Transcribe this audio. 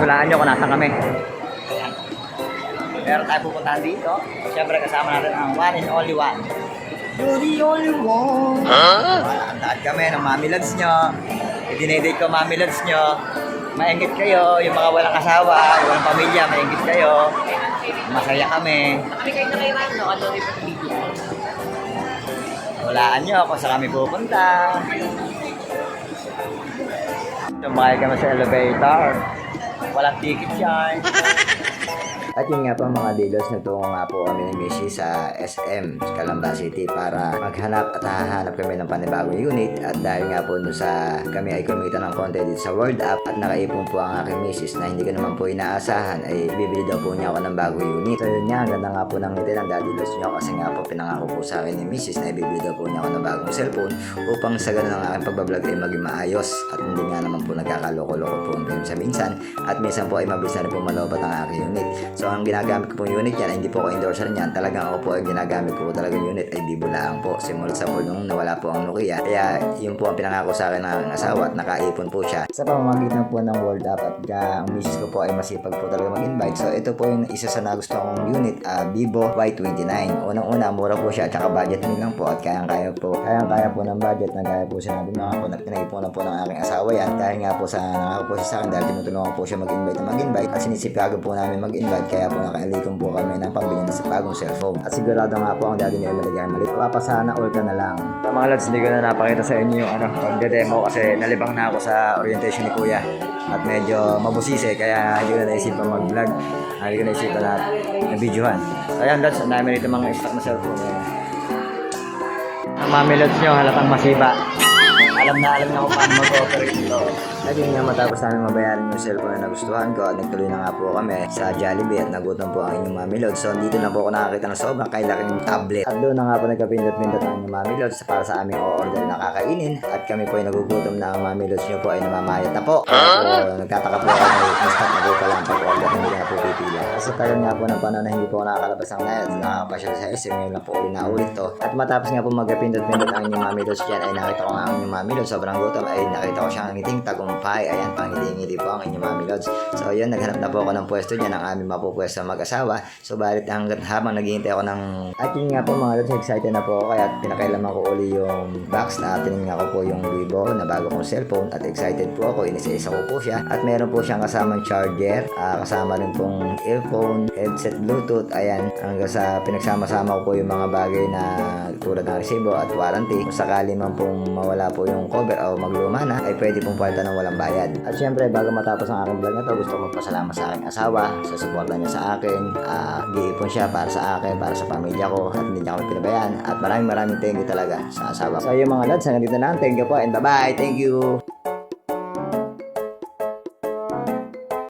Hulaan nyo kung nasa kami. Ayan. Meron tayo pupuntahan dito. Siyempre kasama natin ang one and only one. You're the only one. Lahat kami ng mami loves nyo. I-dinedate ko mami loves nyo. Maingit kayo, yung mga walang asawa, yung walang pamilya, maingit kayo. Masaya kami. Kami kayo na kayo ano, ano rin po sa video. Walaan nyo kung saan kami pupunta. Tumakay kami sa elevator. Walang ticket yan. At yun nga po mga dealers, natungo nga po kami ni Missy sa SM, Calamba City para maghanap at hahanap kami ng panibagong unit. At dahil nga po doon sa kami ay kumita ng konti dito sa World App at nakaipon po ang aking Mrs. na hindi ko naman po inaasahan ay bibili daw po niya ako ng bagong unit. So yun nga, ganda nga po ng ngiti ng daddy dealers nyo kasi nga po pinangako po sa akin ni Mrs. na ibibili daw po niya ako ng bagong cellphone upang sa ganun ang aking pagbablog ay maging maayos at hindi nga naman po nagkakaloko-loko po sa minsan at minsan po ay mabilis na rin po malobat ang aking unit. So ang ginagamit ko pong unit yan, hindi po ako endorser niyan. Talagang ako po ang ginagamit ko talagang unit ay Vivo lang po. Simula sa po nung nawala po ang Nokia. Kaya yun po ang pinangako sa akin ng asawa at nakaipon po siya. Sa pamamagitan po ng World App at ang misis ko po ay masipag po talaga mag-invite. So ito po yung isa sa nagusto kong unit, Vivo Y29. Unang-una, mura po siya at saka budget din lang po at kayang-kaya po. Kayang-kaya po ng budget na gaya po sinabi mga po na pinaipunan po ng aking asawa yan. Dahil nga po sa nangako po siya sa akin dahil tinutulungan po siya mag-invite na mag-invite at sinisipago po namin mag-invite kaya po nakailikon po kami ng pambili ng bagong cellphone. At sigurado nga po ang daddy niya ay maligay malit. Papasana all ka na lang. Sa mga lads, hindi ko na napakita sa inyo yung pagde-demo kasi nalibang na ako sa orientation ni Kuya. At medyo mabusise kaya hindi ko na naisipan mag-vlog. Hindi ko naisipan na videohan. So ayan lads, ang dami rito mga stock na cellphone. Ang mami lods nyo halatang masiba. Alam na kung paano mag-operate ito. At yun nga matapos namin mabayaran yung cellphone na nagustuhan ko at nagtuloy na nga po kami sa Jollibee at nagutom po ang inyong Mami Lods. So dito na po ako nakakita ng sobrang kailaking tablet. At doon na nga po nagkapindot-pindot ang inyong Mami Lods para sa aming o-order na kakainin. At kami po ay nagugutom na ang Mami Lods nyo po ay namamayat na po. Kaya po nagtataka po ako na stop na po pala ang pag-order. Hindi na po pipila. Kasi tagal nga po ng panahon na hindi po ako nakakalabas ng night at nakakapasyal sa SM. Ngayon lang po uli na ulit to. At matapos nga po magkapindot-pindot ang inyong Mami Lods dyan ay nakita ko nga ang inyong Mami Lods. Sobrang gutom ay nakita ko siyang ngiting tagumpay. Ayan, pangiti-ngiti po ang inyong Mami Lods. So yun, naghanap na po ako ng pwesto niya ng aming mapupwesto mag-asawa. So balit hanggang habang naghihintay ako ng... At yun nga po mga Lods, excited na po ako kaya pinakailaman ko uli yung box na tinignan ko po yung Vivo na bago kong cellphone at excited po ako. Inisa-isa ko po siya at meron po siyang kasamang charger, kasama rin pong earphone, headset, bluetooth. Ayan, hanggang sa pinagsama-sama ko po yung mga bagay na tulad ng resibo at warranty. Kung sakali man pong mawala po yung cover o magluma na, ay pwede pong palitan ng walang bayad. At syempre, bago matapos ang aking vlog na to, gusto ko magpasalamat sa aking asawa sa suporta niya sa akin. Giipon siya para sa akin, para sa pamilya ko at hindi niya kami pinabayaan. At maraming thank you talaga sa asawa ko. So yung mga lads, hanggang dito na. Thank you po and bye-bye. Thank you.